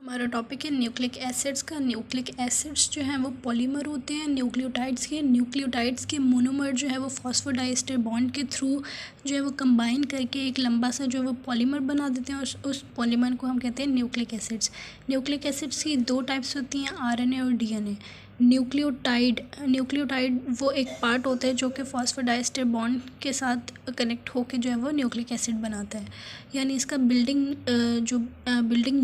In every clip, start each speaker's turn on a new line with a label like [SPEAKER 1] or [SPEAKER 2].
[SPEAKER 1] हमारा टॉपिक है nucleic acids का। न्यूक्लिक एसिड्स जो हैं वो पॉलीमर होते हैं न्यूक्लियोटाइड्स के। न्यूक्लियोटाइड्स के मोनोमर जो है वो फॉस्फोडाइएस्टर बॉन्ड के थ्रू जो है वो कंबाइन करके एक लंबा सा जो है वो पॉलीमर बना देते हैं और उस पॉलीमर को हम कहते हैं न्यूक्लिक एसिड्स। न्यूक्लिक एसिड्स की दो टाइप्स होती हैं, आरएनए और डीएनए। न्यूक्लियोटाइड वो एक पार्ट होता है जो कि फॉस्फोडाइएस्टर बॉन्ड के साथ कनेक्ट होकर जो है वो न्यूक्लिक एसिड बनाता है। यानी इसका बिल्डिंग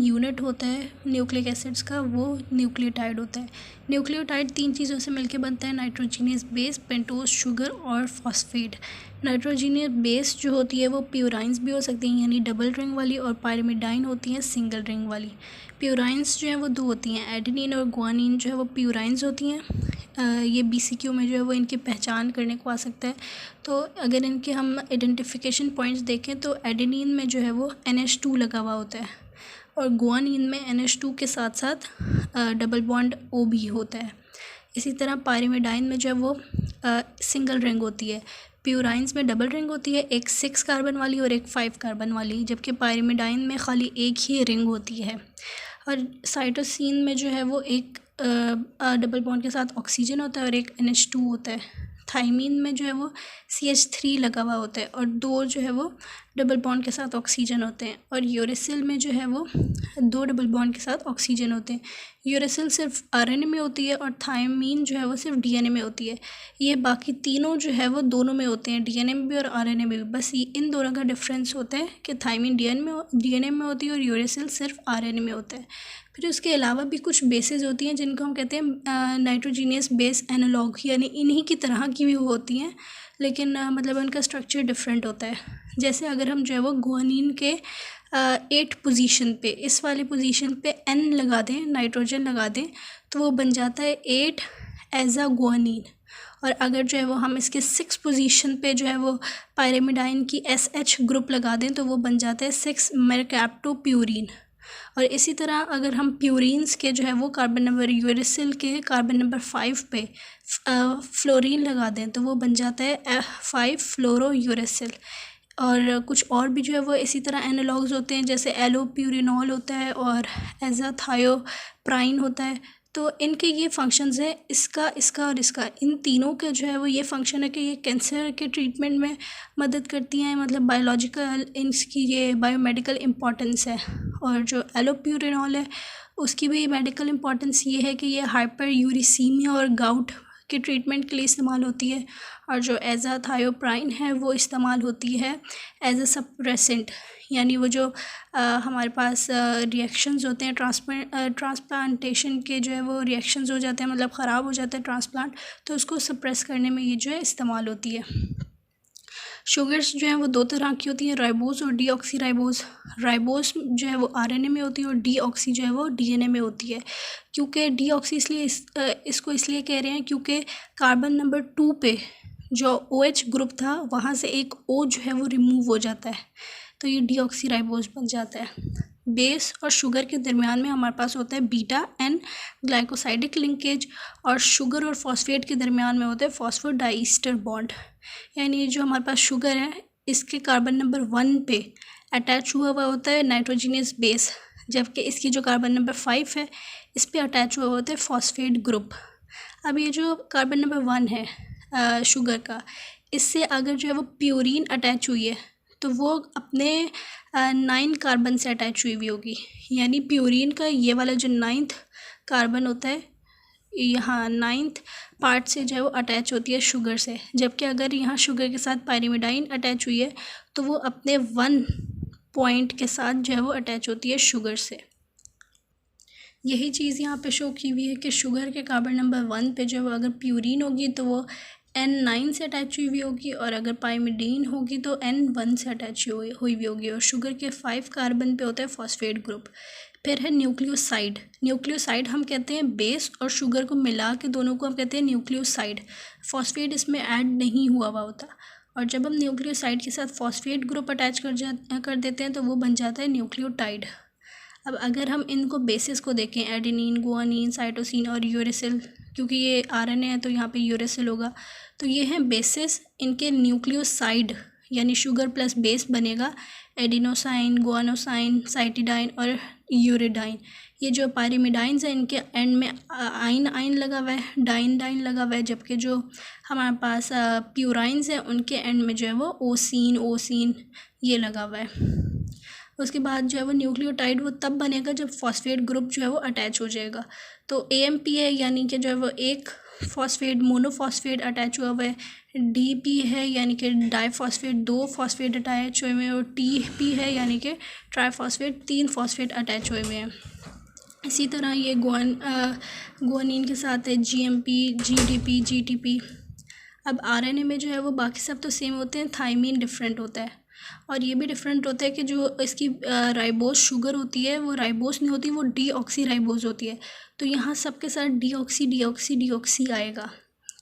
[SPEAKER 1] यूनिट होता है न्यूक्लिक एसिड्स का, वो न्यूक्लियोटाइड होता है। न्यूक्लियोटाइड तीन चीज़ों से मिलकर बनता है, नाइट्रोजीनियस बेस, पेंटोज शुगर और फॉस्फेट। नाइट्रोजीनियस बेस जो होती है वो प्यूराइंस भी हो सकती हैं यानी डबल रिंग वाली, और पायरिमिडाइन होती हैं सिंगल रिंग वाली। प्यूराइंस जो है वो दो होती हैं, एडेनिन और गुआनिन जो है वो प्यूराइंस होती हैं। ये बीसीक्यू में जो है वो इनकी पहचान करने को आ सकता है। तो अगर इनके हम आइडेंटिफिकेशन पॉइंट्स देखें तो एडेनिन में जो है वो NH2 लगा हुआ होता है और गुआनिन में NH2 के साथ साथ डबल बॉन्ड O भी होता है। इसी तरह पायरिमिडाइन में जो है वो सिंगल रिंग होती है। प्यूराइंस में डबल रिंग होती है, एक 6 कार्बन वाली और एक 5 कार्बन वाली, जबकि पायरिमिडाइन में खाली एक ही रिंग होती है। और साइटोसिन में जो है वो एक डबल बॉन्ड के साथ ऑक्सीजन होता है और एक NH2 होता है। थाइमीन में जो है वो CH3 लगा हुआ होता है और दो जो है वो डबल बॉन्ड के साथ ऑक्सीजन होते हैं। और यूरेसिल में जो है वो दो डबल बॉन्ड के साथ ऑक्सीजन होते हैं। यूरेसिल सिर्फ RNA में होती है और थाइमीन जो है वो सिर्फ DNA में होती है। ये बाकी तीनों जो है वो दोनों में होते हैं, DNA में भी और RNA में भी। बस इन दोनों का डिफरेंस होता है कि थाइमीन DNA में होती है और यूरेसिल सिर्फ RNA में होता है। फिर उसके अलावा भी कुछ बेसेस होती हैं जिनको हम कहते हैं नाइट्रोजीनियस बेस एनालॉग, यानी इन्हीं की तरह की भी होती हैं लेकिन मतलब उनका स्ट्रक्चर डिफरेंट होता है। जैसे अगर हम जो है वो गुआनिन के 8 पोजीशन पे, इस वाली पोजीशन पे N लगा दें, नाइट्रोजन लगा दें, तो वो बन जाता है 8 एजा गुआनिन। और अगर जो है वो हम इसके 6 पोजीशन पे जो है वो पायरिमिडाइन की SH ग्रुप लगा दें तो वो बन जाता है 6 मेरकैप्टोप्यूरिन। और इसी तरह अगर हम प्यूरिन्स के जो है वो कार्बन नंबर, यूरेसिल के कार्बन नंबर 5 पे फ्लोरीन लगा दें तो वो बन जाता है 5 फ्लोरो यूरेसिल। और कुछ और भी जो है वो इसी तरह एनालॉग्स होते हैं, जैसे एलोप्यूरिनॉल होता है और एजाथायोप्राइन होता है। तो इनके ये फंक्शंस हैं, इसका और इसका, इन तीनों का जो है वो ये फंक्शन है कि ये कैंसर के ट्रीटमेंट में मदद करती हैं, मतलब बायोलॉजिकल इसकी ये बायोमेडिकल इम्पॉर्टेंस है। और जो एलोप्यूरिनॉल है उसकी भी मेडिकल इम्पॉर्टेंस ये है कि ये हाइपर यूरिसीमिया और गाउट के ट्रीटमेंट के लिए इस्तेमाल होती है। और जो एजाथायोप्राइन है वो इस्तेमाल होती है एज अ सप्रेसेंट, यानी वो जो हमारे पास रिएक्शंस होते हैं ट्रांसप्लांटेशन के, जो है वो रिएक्शंस हो जाते हैं, मतलब ख़राब हो जाता है ट्रांसप्लांट, तो उसको सप्रेस करने में ये जो है इस्तेमाल होती है। शुगर्स जो हैं वो दो तरह की होती हैं, राइबोस और डीऑक्सी राइबोस। राइबोस जो है वो RNA में होती है और डीऑक्सी जो है वो DNA में होती है। क्योंकि डीऑक्सी इसको इसलिए कह रहे हैं क्योंकि कार्बन नंबर 2 पे जो OH ग्रुप था वहाँ से एक O जो है वो रिमूव हो जाता है, तो ये डीऑक्सी राइबोस बन जाता है। बेस और शुगर के दरमियान में हमारे पास होता है बीटा एन ग्लाइकोसाइडिक लिंकेज, और शुगर और फॉस्फेट के दरमियान में होता है फॉस्फोडाइस्टर बॉन्ड। यानी जो हमारे पास शुगर है इसके कार्बन नंबर 1 पे अटैच हुआ हुआ होता है नाइट्रोजीनियस बेस, जबकि इसकी जो कार्बन नंबर 5 है इस पे अटैच हुआ होता है फॉस्फेट ग्रुप। अब ये जो कार्बन नंबर 1 है शुगर का, इससे अगर जो है वो प्यूरिन अटैच हुई है तो वो अपने 9 कार्बन से अटैच हुई होगी। यानी प्यूरिन का ये वाला जो 9th कार्बन होता है यहाँ 9th पार्ट से जो है वो अटैच होती है शुगर से, जबकि अगर यहाँ शुगर के साथ पायरिमिडाइन अटैच हुई है तो वो अपने 1 पॉइंट के साथ जो है वो अटैच होती है शुगर से। यही चीज़ यहाँ पे शो की हुई है कि शुगर के कार्बन नंबर 1 पे जो है वो अगर प्यूरिन होगी तो वो N9 से अटैच हुई हुई होगी, और अगर पायरिमिडीन होगी तो N1 से अटैच हुई हुई होगी। और शुगर के 5 कार्बन पे होता है फॉस्फेट ग्रुप। फिर है न्यूक्लियोसाइड। न्यूक्लियोसाइड हम कहते हैं बेस और शुगर को मिला के दोनों को हम कहते हैं न्यूक्लियोसाइड। फॉस्फेट इसमें ऐड नहीं हुआ होता, और जब हम न्यूक्लियोसाइड के साथ फॉस्फेट ग्रुप अटैच कर देते हैं तो वो बन जाता है न्यूक्लियोटाइड। अब अगर हम इनको बेसिस को देखें, एडेनिन, गुआनिन, साइटोसिन और यूरेसिल, क्योंकि ये RNA है तो यहाँ पे यूरेसिल होगा, तो ये हैं बेसिस। इनके न्यूक्लियोसाइड यानी शुगर प्लस बेस बनेगा एडिनोसाइन, गुआनोसाइन, साइटिडाइन और यूरेडाइन। ये जो पायरिमिडाइंस है इनके एंड में आइन लगा हुआ है, डाइन लगा हुआ है, जबकि जो हमारे पास प्यूराइंस है उनके एंड में जो है वो ओसीन ये लगा हुआ है। उसके बाद जो है वो न्यूक्लियोटाइड वो तब बनेगा जब फॉस्फेट ग्रुप जो है वो अटैच हो जाएगा। तो AMP है यानी कि जो है वो एक फॉस्फेट मोनोफॉस्फेट अटैच हुआ हुआ है, DP है यानी कि डाईफॉस्फेट 2 फॉस्फेट अटैच हुए हुए हैं, और TP है यानी कि ट्राईफॉस्फेट 3 फॉस्फेट अटैच हुए हुए हैं। इसी तरह ये गुआनिन के साथ है GMP, GDP, GTP। अब RNA में जो है वो बाकी सब तो सेम होते हैं, थायमीन डिफरेंट होता है, और ये भी डिफरेंट होता है कि जो इसकी राइबोस शुगर होती है वो राइबोस नहीं होती, वो डीऑक्सी राइबोस होती है। तो यहाँ सबके साथ डीऑक्सी आएगा,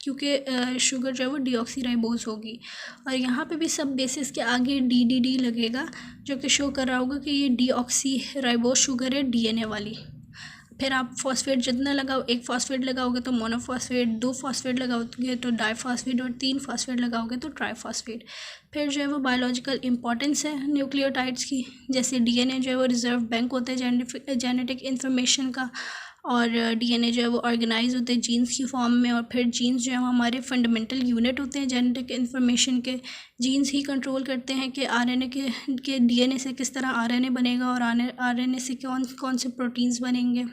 [SPEAKER 1] क्योंकि शुगर जो है वो डीऑक्सी राइबोस होगी। और यहाँ पे भी सब बेसिस के आगे DDD लगेगा, जो कि शो कर रहा होगा कि ये डीऑक्सी राइबोस शुगर है DNA वाली। फिर आप फॉस्फेट जितना लगाओ, 1 फॉस्फेट लगाओगे तो मोनोफॉस्फेट, 2 फॉस्फेट लगाओगे तो डाईफॉस्फेट, और 3 फॉस्फेट लगाओगे तो ट्राईफॉस्फेट। फिर जो है वो बायोलॉजिकल इंपॉर्टेंस है न्यूक्लियोटाइड्स की, जैसे DNA जो है वो रिजर्व बैंक होता है जेनेटिक इन्फॉर्मेशन का, और DNA जो है वो ऑर्गेनाइज होते हैं जीन्स की फॉर्म में, और फिर जीन्स जो है हमारे फंडामेंटल यूनिट होते हैं जेनेटिक इन्फॉर्मेशन के। जीन्स ही कंट्रोल करते हैं कि RNA के DNA से किस तरह RNA बनेगा, और RNA से कौन से प्रोटीन्स बनेंगे।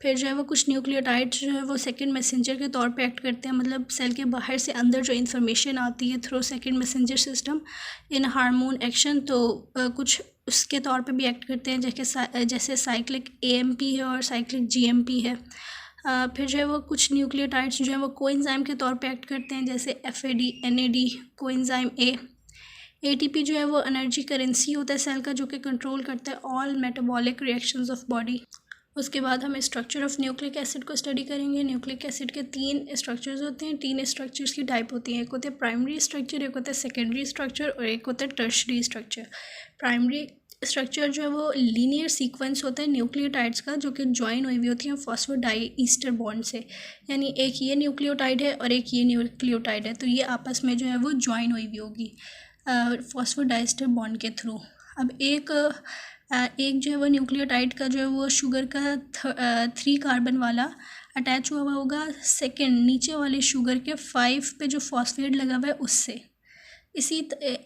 [SPEAKER 1] फिर जो है वो कुछ न्यूक्लियोटाइड्स जो है वो सेकंड मैसेंजर के तौर पे एक्ट करते हैं, मतलब सेल के बाहर से अंदर जो इन्फॉर्मेशन आती है through second messenger system in hormone action, तो कुछ उसके तौर पे भी एक्ट करते हैं, जैसे साइक्लिक AMP है और साइक्लिक GMP है। फिर जो है वो कुछ न्यूक्लियोटाइड्स जो है वो कोएंजाइम के तौर पे एक्ट करते हैं, जैसे FAD, NAD, coenzyme A। ATP जो है वो एनर्जी करेंसी होता है सेल का, जो कि कंट्रोल करता है all metabolic reactions of body. उसके बाद हम स्ट्रक्चर ऑफ न्यूक्लिक एसिड को स्टडी करेंगे। न्यूक्लिक एसिड के 3 स्ट्रक्चर्स होते हैं, 3 स्ट्रक्चर्स की टाइप होती हैं। एक होता है प्राइमरी स्ट्रक्चर, एक होता है सेकेंडरी स्ट्रक्चर, और एक होता है टर्शरी स्ट्रक्चर। प्राइमरी स्ट्रक्चर जो है वो लीनियर सीक्वेंस होता है न्यूक्लियोटाइड्स का, जो कि ज्वाइन हुई हुई होती हैं फॉस्फोडाइईस्टर बॉन्ड से, यानी एक ये न्यूक्लियोटाइड है और एक ये न्यूक्लियोटाइड है, तो ये आपस में जो है वो ज्वाइन हुई हुई होगी फॉस्फोडाइईस्टर बॉन्ड के थ्रू। अब एक जो है वो न्यूक्लियोटाइड का जो है वो शुगर का 3 कार्बन वाला अटैच हुआ होगा सेकंड नीचे वाले शुगर के 5 पे जो फॉस्फेट लगा हुआ है उससे,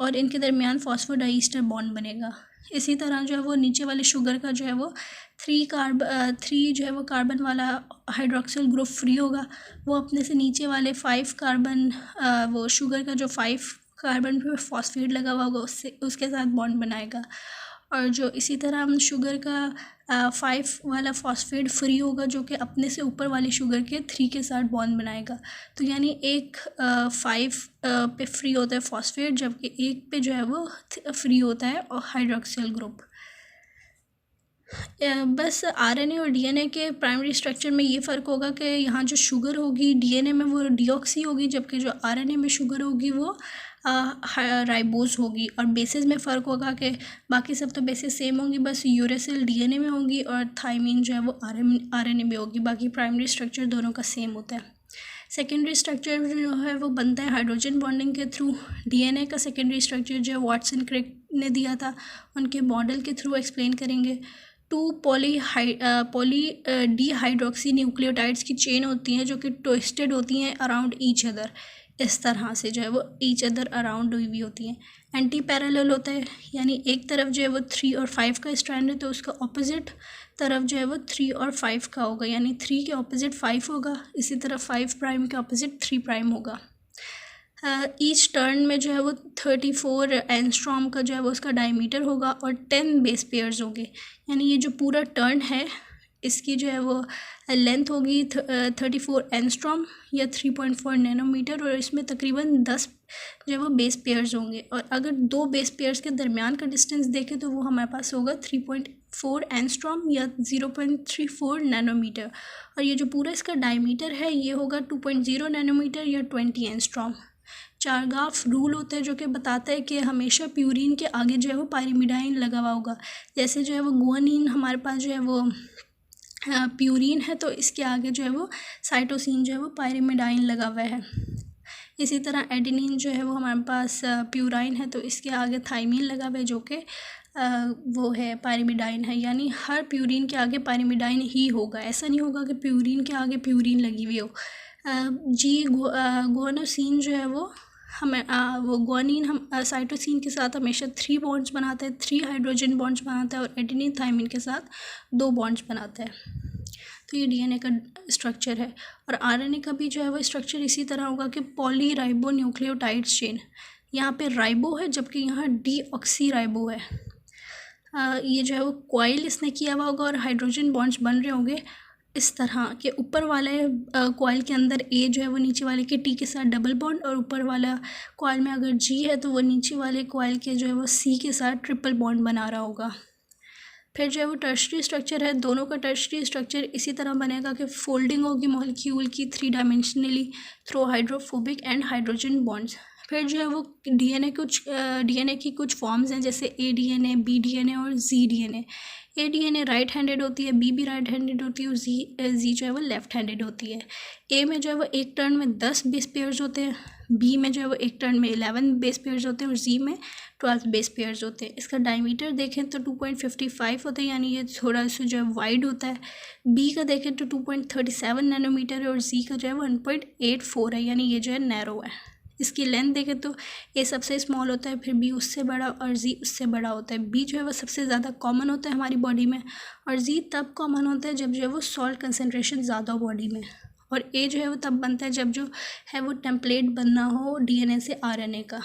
[SPEAKER 1] और इनके दरमियान फॉस्फोडाइईस्टर बॉन्ड बनेगा। इसी तरह जो है वो नीचे वाले शुगर का जो है वो 3 जो है वो कार्बन वाला हाइड्रोक्सिल ग्रुप फ्री होगा, वो अपने से नीचे वाले 5 कार्बन वो शुगर का जो 5 कार्बन पे फॉस्फेट लगा हुआ होगा उसके साथ बॉन्ड बनाएगा। और जो इसी तरह हम शुगर का 5 वाला फॉस्फेट फ्री होगा, जो कि अपने से ऊपर वाली शुगर के 3 के साथ बॉन्ड बनाएगा। तो यानी एक 5 पे फ्री होता है फॉस्फेट, जबकि एक पे जो है वो फ्री होता है और हाइड्रोक्सिल ग्रुप। बस RNA और DNA के प्राइमरी स्ट्रक्चर में ये फ़र्क होगा कि यहाँ जो शुगर होगी DNA में वो डीऑक्सी होगी, जबकि जो RNA में शुगर होगी वो राइबोस होगी। और बेसिस में फ़र्क होगा कि बाकी सब तो बेसिस सेम होंगी, बस यूरेसिल DNA में होंगी और थायमीन जो है वो RNA में होगी। बाकी प्राइमरी स्ट्रक्चर दोनों का सेम होता है। सेकेंडरी स्ट्रक्चर जो है वो बनता है हाइड्रोजन बॉन्डिंग के थ्रू। DNA का सेकेंडरी स्ट्रक्चर जो है वाटसन क्रिक ने दिया था, उनके मॉडल के थ्रू एक्सप्लेन करेंगे। 2 पॉली डीहाइड्रोक्सी न्यूक्लियोटाइड्स की चेन होती हैं, जो कि ट्विस्टेड होती हैं अराउंड ईच अदर, इस तरह से जो है वो ईच अदर अराउंड हुई हुई होती हैं। एंटी पैरेलल होता है, यानी एक तरफ जो है वो 3 और 5 का स्ट्रैंड है, तो उसका ऑपोजिट तरफ जो है वो 3 और 5 का होगा, यानी 3 के ऑपोजिट 5 होगा। इसी तरह 5 प्राइम के ऑपोजिट 3 प्राइम होगा। ईच टर्न में जो है वो 34 एंगस्ट्रॉम का जो है वो उसका डायमीटर होगा और 10 बेस पेयर्स होंगे, यानी ये जो पूरा टर्न है इसकी जो है वो लेंथ होगी 34 एंगस्ट्रॉम या 3.4 नैनोमीटर, और इसमें तकरीबन 10 जो है वो बेस पेयर्स होंगे। और अगर 2 बेस पेयर्स के दरमियान का डिस्टेंस देखें तो वो हमारे पास होगा 3.4 एंगस्ट्रॉम या 0.34 नैनोमीटर, और ये जो पूरा इसका डायमीटर है ये होगा 2.0 नैनोमीटर या 20 एंगस्ट्रॉम। चारगाफ रूल होता है जो कि बताता है कि हमेशा प्यूरिन के आगे जो है वो पायरिमिडाइन लगा हुआ होगा। जैसे जो है वो गुआनिन हमारे पास जो है वो प्यूरिन है, तो इसके आगे जो है वो साइटोसिन जो है वो पायरिमिडाइन लगा हुआ है। इसी तरह एडेनिन जो है वो हमारे पास प्यूराइन है, तो इसके आगे थाइमिन लगा हुआ है, जो कि वो है पाइरिमिडाइन है, यानी हर प्यूरिन के आगे पाइरिमिडाइन ही होगा। ऐसा नहीं होगा कि प्यूरिन के आगे प्यूरिन लगी हुई हो। गुआनोसिन जो है वो हमें वो गुआनिन हम साइटोसिन के साथ हमेशा 3 बॉन्ड्स बनाता है, 3 हाइड्रोजन बॉन्ड्स बनाता है, और एडेनिन थाइमिन के साथ 2 बॉन्ड्स बनाता है। तो ये डीएनए का स्ट्रक्चर है। और आरएनए का भी जो है वो स्ट्रक्चर इसी तरह होगा कि पॉलीराइबो न्यूक्लियोटाइड चेन। यहाँ पे राइबो है जबकि यहाँ डीऑक्सी राइबो है। ये जो है वो कॉइल इसने किया हुआ होगा और हाइड्रोजन बॉन्ड्स बन रहे होंगे इस तरह के। ऊपर वाले कॉइल के अंदर ए जो है वो नीचे वाले के टी के साथ डबल बॉन्ड, और ऊपर वाला कॉइल में अगर जी है तो वो नीचे वाले कॉइल के जो है वो सी के साथ ट्रिपल बॉन्ड बना रहा होगा। फिर जो है वो टर्शरी स्ट्रक्चर है, दोनों का टर्शरी स्ट्रक्चर इसी तरह बनेगा कि फोल्डिंग होगी मॉलिक्यूल की 3 dimensionally through hydrophobic and hydrogen bonds. फिर जो है वो डीएनए की कुछ फॉर्म्स हैं, जैसे एडीएनए, बीडीएनए और जीडीएनए। एडीएनए राइट हैंडेड होती है, बी भी राइट हैंडेड होती है, और जी जो है वो लेफ्ट हैंडेड होती है। ए में जो है वो एक टर्न में 10 बेस पेयर्स होते हैं, बी में जो है वो एक टर्न में 11 बेस पेयर्स होते हैं, और जी में 12 बेस पेयर्स होते हैं। इसका डायमीटर देखें तो 2.55 होता है, यानी ये थोड़ा सा जो है वाइड होता है। बी का देखें तो 2.37 नैनोमीटर है, और जी का जो है 1.84 है, यानी ये जो है नैरो है। इसकी लेंथ देखें तो ए सबसे स्मॉल होता है, फिर बी उससे बड़ा, और जी उससे बड़ा होता है। बी जो है वो सबसे ज़्यादा कॉमन होता है हमारी बॉडी में, और जी तब कॉमन होता है जब जो है वो सॉल्ट कंसनट्रेशन ज़्यादा हो बॉडी में, और ए जो है वो तब बनता है जब जो है वो टेम्पलेट बनना हो डीएनए से आरएनए का।